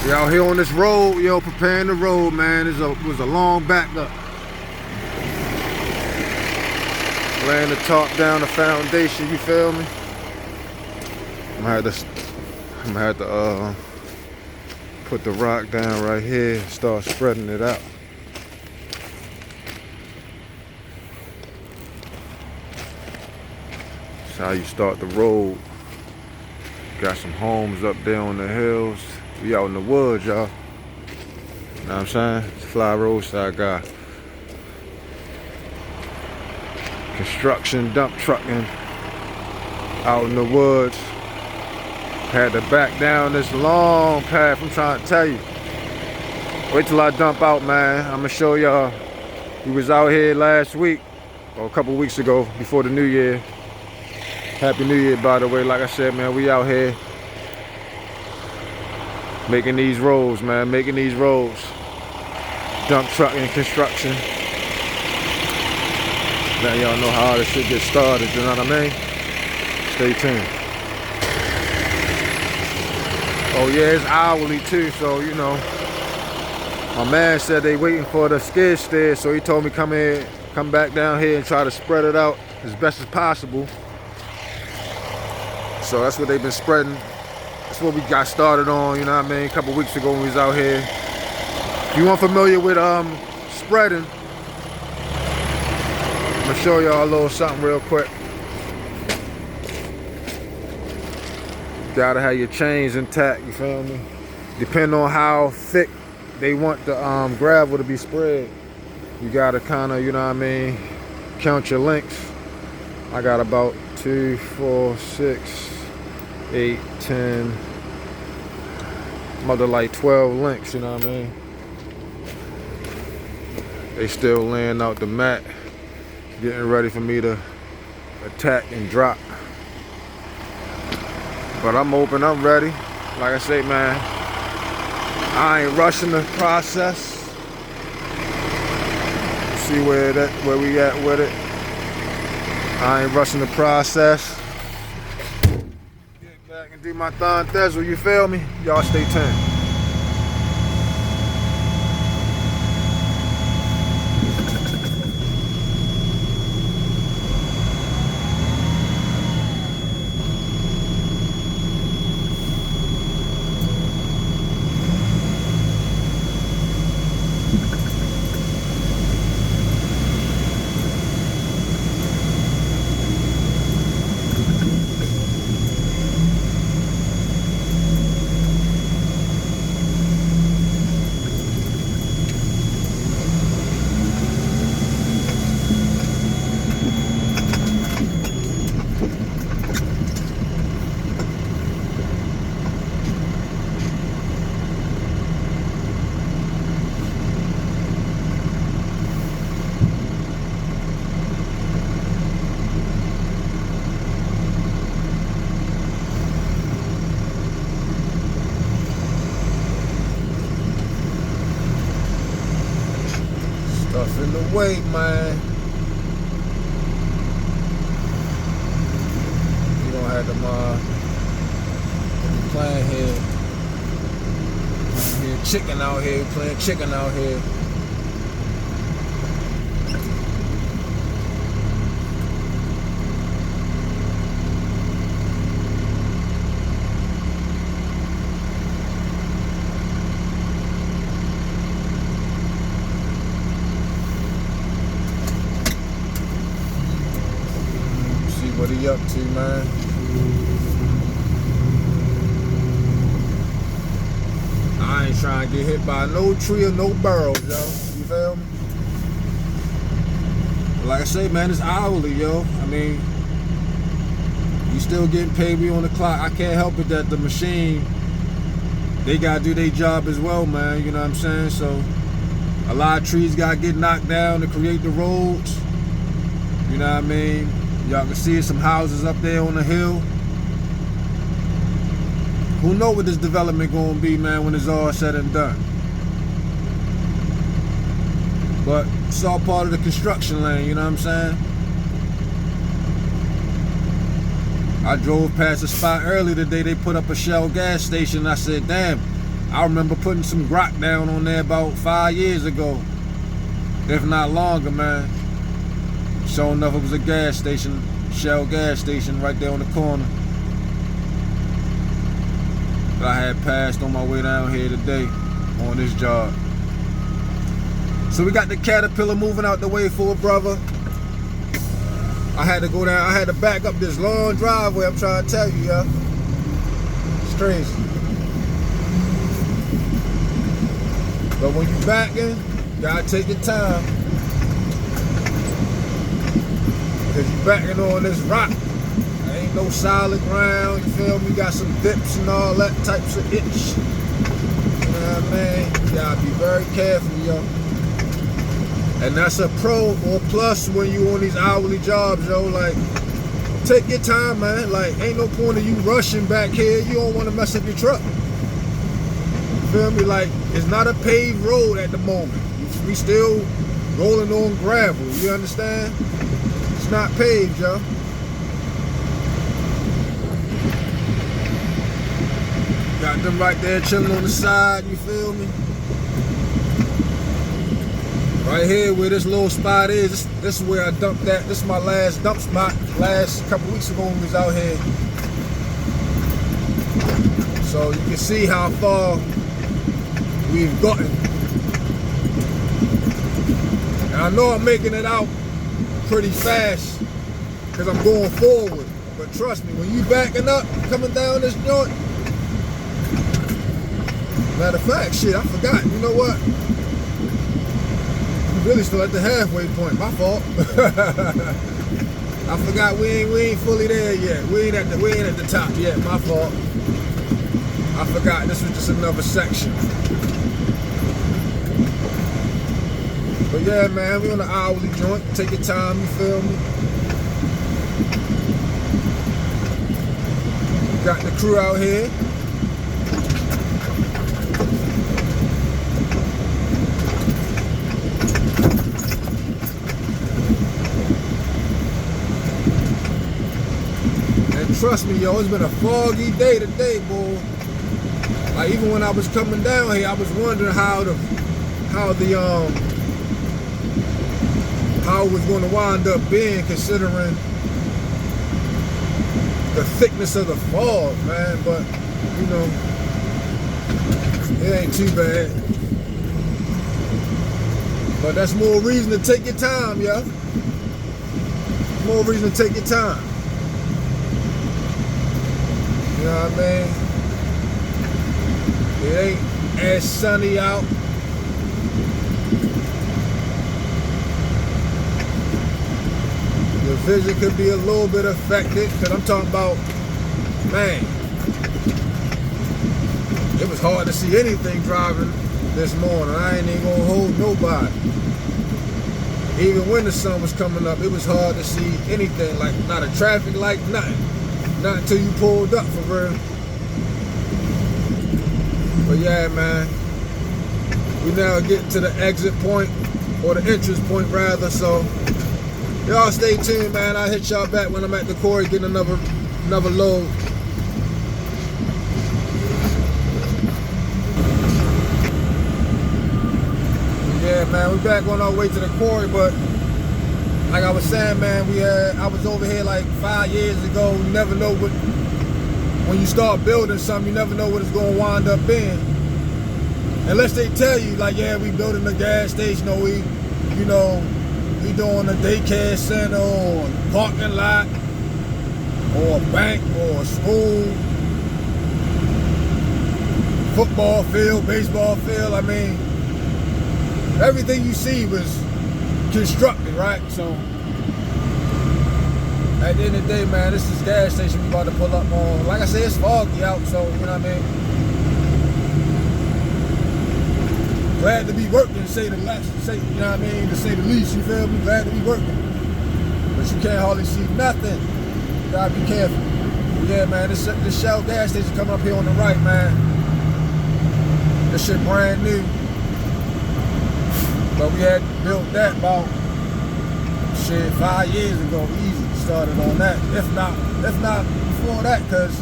We out here on this road, yo, preparing the road, man. It was a long backup. Laying the tarp down, the foundation, you feel me? I'm gonna have to put the rock down right here and start spreading it out. That's how you start the road. Got some homes up there on the hills. We out in the woods, y'all. You know what I'm saying? It's fly roadside guy. Construction, dump trucking out in the woods. Had to back down this long path, I'm trying to tell you. Wait till I dump out, man. I'm gonna show y'all. We was out here last week, or a couple weeks ago, before the new year. Happy New Year, by the way. Like I said, man, we out here making these roads, man, making these roads. Dump trucking, construction. Letting y'all know how this shit gets started, you know what I mean? Stay tuned. Oh yeah, it's hourly too, so you know. My man said they waiting for the skid steer, so he told me come back down here and try to spread it out as best as possible. So that's what they've been spreading. That's what we got started on, you know what I mean, a couple weeks ago when we was out here. If you aren't familiar with spreading, I'm gonna show y'all a little something real quick. You gotta have your chains intact, you feel me? Depending on how thick they want the gravel to be spread, you gotta kinda, you know what I mean, count your links. I got about 2, 4, 6, 8, 10, mother like 12 links, you know what I mean? They still laying out the mat, getting ready for me to attack and drop. But I'm open, I'm ready. Like I say, man, I ain't rushing the process. See where we at with it. I ain't rushing the process. Get back and do my thon thizzle, you feel me? Y'all stay tuned. Stuff in the way, man. You don't have them playing here. Playing here, chicken out here, playing chicken out here. What are you up to, man? I ain't trying to get hit by no tree or no burrows, yo. You feel me? Like I say, man, it's hourly, yo. I mean, you still getting paid, we on the clock. I can't help it that the machine, they gotta do their job as well, man. You know what I'm saying? So a lot of trees gotta get knocked down to create the roads. You know what I mean? Y'all can see some houses up there on the hill. Who know what this development gonna be, man, when it's all said and done. But it's all part of the construction lane, you know what I'm saying? I drove past a spot earlier today, they put up a Shell gas station, and I said, damn, I remember putting some grok down on there about 5 years ago, if not longer, man. Sure enough, it was a gas station, Shell gas station right there on the corner that I had passed on my way down here today on this job. So we got the Caterpillar moving out the way for a brother. I had to go down, I had to back up this long driveway, I'm trying to tell you, y'all. It's crazy. But when you backing, you gotta take your time. Because you backing on this rock. There ain't no solid ground, you feel me? Got some dips and all that types of itch. You know what I mean? You gotta be very careful, yo. And that's a pro or plus when you on these hourly jobs, yo. Like, take your time, man. Like, ain't no point of you rushing back here. You don't want to mess up your truck. You feel me? Like, it's not a paved road at the moment. We still rolling on gravel. You understand? It's not paved, yo. Got them right there chilling on the side. You feel me? Right here where this little spot is, this is where I dumped that. This is my last dump spot. Last couple weeks ago when we was out here. So you can see how far we've gotten. And I know I'm making it out pretty fast because I'm going forward. But trust me, when you backing up, coming down this joint, matter of fact, shit, I forgot. You know what? Really still at the halfway point. My fault. I forgot we ain't fully there yet. We ain't at the top yet. My fault. I forgot this was just another section. But yeah, man, we on the hourly joint. Take your time, you feel me? Got the crew out here. Trust me, yo, it's been a foggy day today, boy. Like, even when I was coming down here, I was wondering how it was going to wind up being, considering the thickness of the fog, man. But you know, it ain't too bad. But that's more reason to take your time, yo. More reason to take your time. You know what I mean? It ain't as sunny out. Your vision could be a little bit affected, because I'm talking about, man, it was hard to see anything driving this morning. I ain't even gonna hold nobody. Even when the sun was coming up, it was hard to see anything, like not a traffic light, nothing. Not until you pulled up, for real. But yeah, man, we now getting to the exit point, or the entrance point rather, so y'all stay tuned, man. I'll hit y'all back when I'm at the quarry getting another load. Yeah, man, we're back on our way to the quarry, but like I was saying, man, I was over here like 5 years ago. You never know when you start building something, you never know what it's going to wind up being. Unless they tell you, like, yeah, we building a gas station, or we doing a daycare center, or a parking lot, or a bank, or a school, football field, baseball field. I mean, everything you see was constructed, right? So at the end of the day, man, this is a gas station we about to pull up on. Like I said, it's foggy out, so you know what I mean. Glad to be working, to say the least, you know what I mean, to say the least. You feel me? Glad to be working, but you can't hardly see nothing. You gotta be careful. But yeah, man, this Shell gas station coming up here on the right, man. This shit brand new. But we had built that about 5 years ago, easy. Started on that. If not before that, because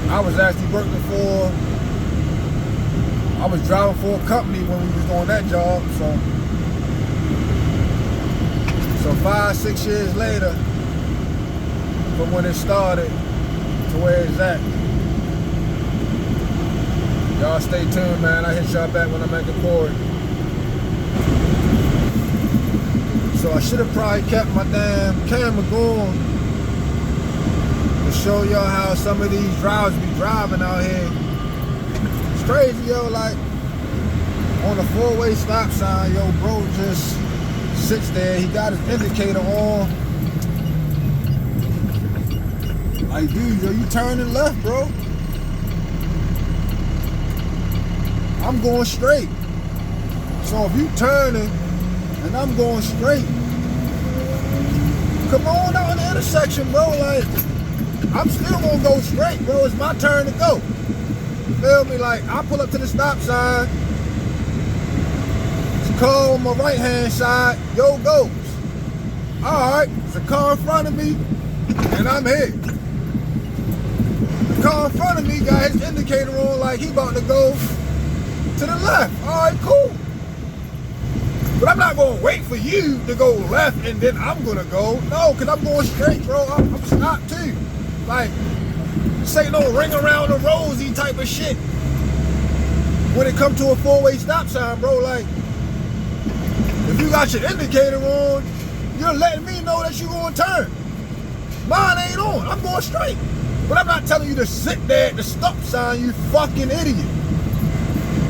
I was actually working for I was driving for a company when we was doing that job, so 5-6 years later from when it started to where it's at. Y'all stay tuned, man. I hit y'all back when I'm at the quarry. So I should have probably kept my damn camera going to show y'all how some of these drivers be driving out here. It's crazy, yo, like on a 4-way stop sign, yo, bro just sits there. He got his indicator on. Like, dude, yo, you turning left, bro. I'm going straight. So if you turning and I'm going straight, come on out in the intersection, bro. Like, I'm still gonna go straight, bro. It's my turn to go. Feel me? Like, I pull up to the stop sign. It's a car on my right hand side. Yo goes. Alright, it's a car in front of me, and I'm here. The car in front of me got his indicator on like he about to go to the left. Alright, cool. But I'm not gonna wait for you to go left and then I'm gonna go. No, cause I'm going straight, bro. I'm stopped too. Like, this ain't no ring around the rosy type of shit. When it comes to a 4-way stop sign, bro, like, if you got your indicator on, you're letting me know that you're gonna turn. Mine ain't on. I'm going straight. But I'm not telling you to sit there at the stop sign, you fucking idiot.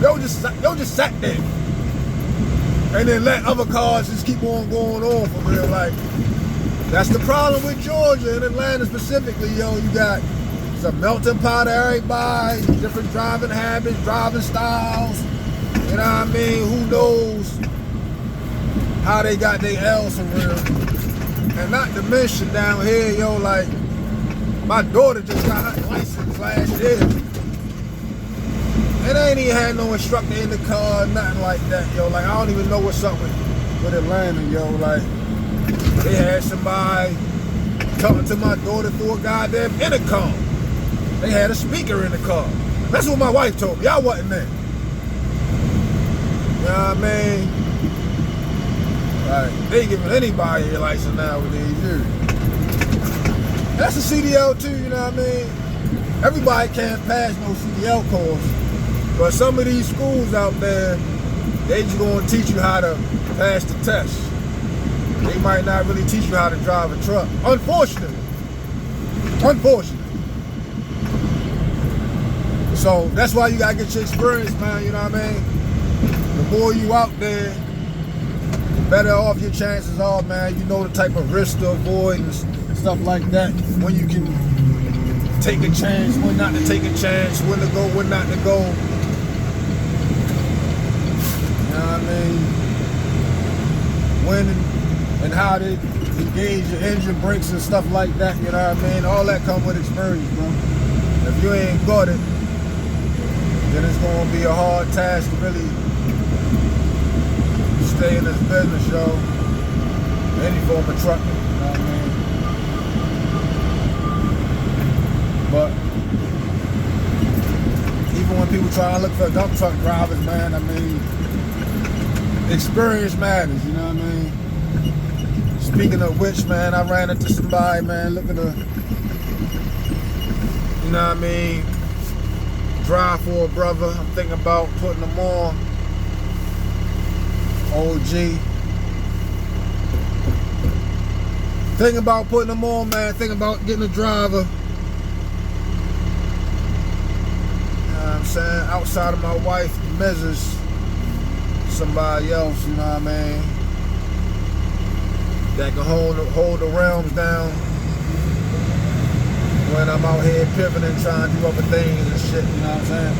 Yo just sat there. And then let other cars just keep on going on for real. Like, that's the problem with Georgia and Atlanta specifically, yo. You got some melting pot of everybody, different driving habits, driving styles. You know what I mean? Who knows how they got their L's for real. And not to mention down here, yo, like, my daughter just got her license last year. And I ain't even had no instructor in the car, nothing like that, yo. Like, I don't even know what's up with Atlanta, yo. Like, they had somebody talking to my daughter through a goddamn intercom. They had a speaker in the car. That's what my wife told me. I wasn't there. You know what I mean? Like, they giving anybody a license nowadays, dude. That's a CDL too, you know what I mean? Everybody can't pass no CDL course. But some of these schools out there, they just gonna teach you how to pass the test. They might not really teach you how to drive a truck. Unfortunately. So that's why you gotta get your experience, man, you know what I mean? The more you out there, the better off your chances are, man. You know the type of risk to avoid and stuff like that. When you can take a chance, when not to take a chance, when to go, when not to go. You know what I mean? When and how to engage your engine brakes and stuff like that, you know what I mean? All that comes with experience, bro. If you ain't got it, then it's gonna be a hard task to really stay in this business, yo. Any form of trucking, you know what I mean? But even when people try to look for dump truck drivers, man, I mean, experience matters, you know what I mean? Speaking of which, man, I ran into somebody, man, looking to, you know what I mean, drive for a brother. I'm thinking about putting them on. OG. Thinking about putting them on, man. Thinking about getting a driver. You know what I'm saying? Outside of my wife, Mrs. Somebody else, you know what I mean? That can hold the realms down when I'm out here pivoting, trying to do other things and shit, you know what I'm saying?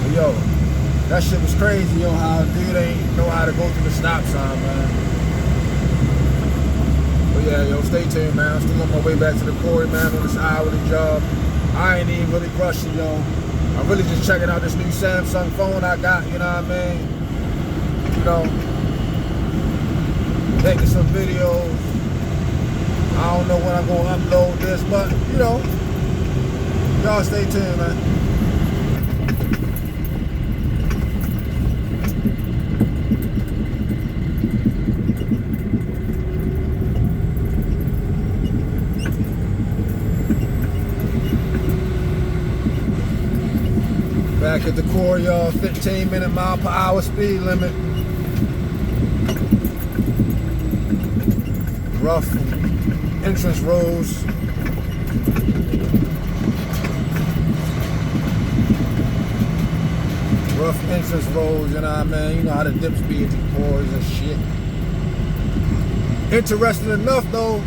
But yo, that shit was crazy, yo, how a dude ain't know how to go through the stop sign, man. But yeah, yo, stay tuned, man. I'm still on my way back to the quarry, man, on this hourly job. I ain't even really rushing, yo. I'm really just checking out this new Samsung phone I got, you know what I mean? You know, taking some videos. I don't know when I'm gonna upload this, but you know, y'all stay tuned, man. Back at the quarry, 15-minute mile per hour speed limit. Rough entrance roads. Rough entrance roads, you know what I mean? You know how the dips be at the quarries and shit. Interesting enough though,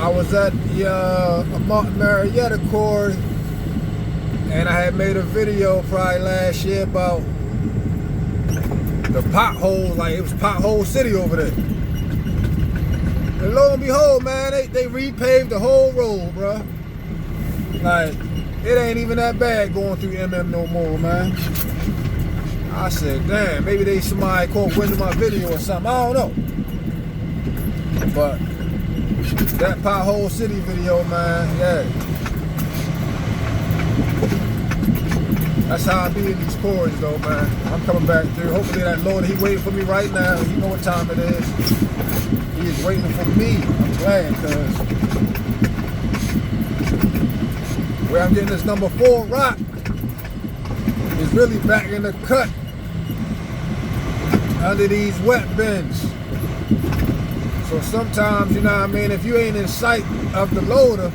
I was at the Martin Marietta quarry, and I had made a video probably last year about the potholes, like it was pothole city over there. And lo and behold, man, they repaved the whole road, bro. Like, it ain't even that bad going through MM no more, man. I said, damn, maybe somebody caught wind of my video or something. I don't know. But that pothole city video, man, yeah. That's how I be in these quarries though, man. I'm coming back through. Hopefully that loader, he waiting for me right now. You know what time it is. He is waiting for me. I'm glad, cause where I'm getting this number 4 rock is really back in the cut under these wet bins. So sometimes, you know what I mean, if you ain't in sight of the loader,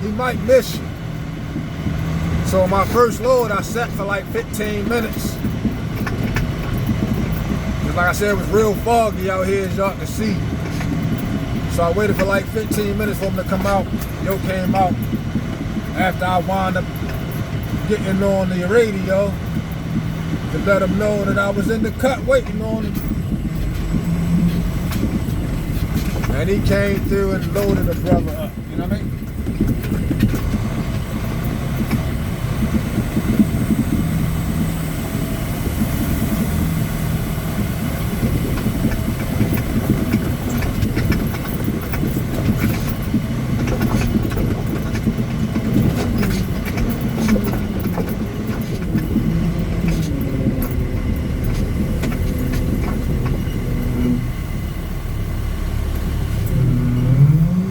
he might miss you. So my first load, I sat for like 15 minutes. Just like I said, it was real foggy out here, as y'all can see. So I waited for like 15 minutes for him to come out. Yo came out after I wound up getting on the radio to let him know that I was in the cut waiting on him. And he came through and loaded the brother up, you know what I mean?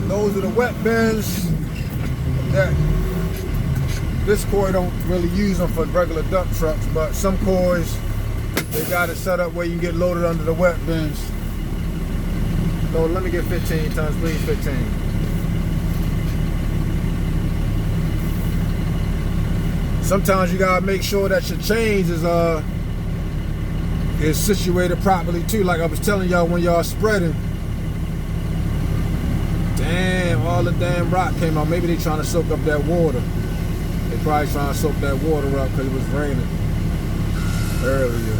Those are the wet bins that this quarry don't really use them for regular dump trucks, but some quarries, they got it set up where you can get loaded under the wet bins. So let me get 15 tons, please, 15. Sometimes you gotta make sure that your chains is situated properly too. Like I was telling y'all when y'all spreading. Damn, all the damn rock came out. Maybe they trying to soak up that water. They probably trying to soak that water up because it was raining earlier.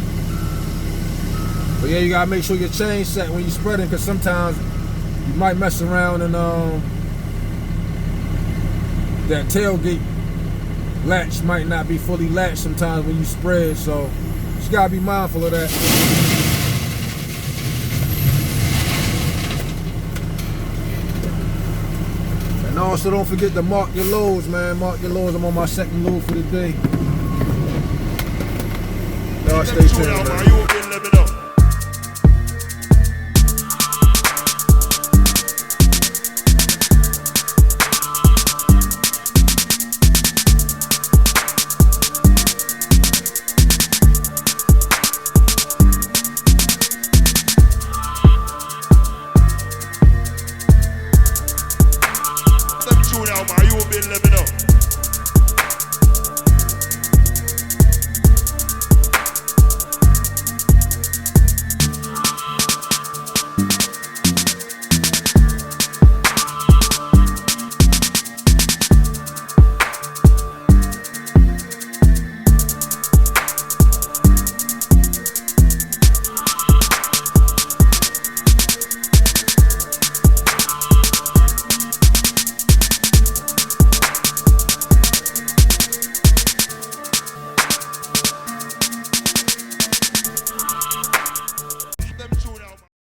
But yeah, you gotta make sure your chain's set when you're spreading, because sometimes you might mess around and that tailgate latch might not be fully latched sometimes when you spread. So you just gotta be mindful of that. And also don't forget to mark your loads, man. Mark your loads. I'm on my second load for the day. Y'all stay tuned, man. You been living up.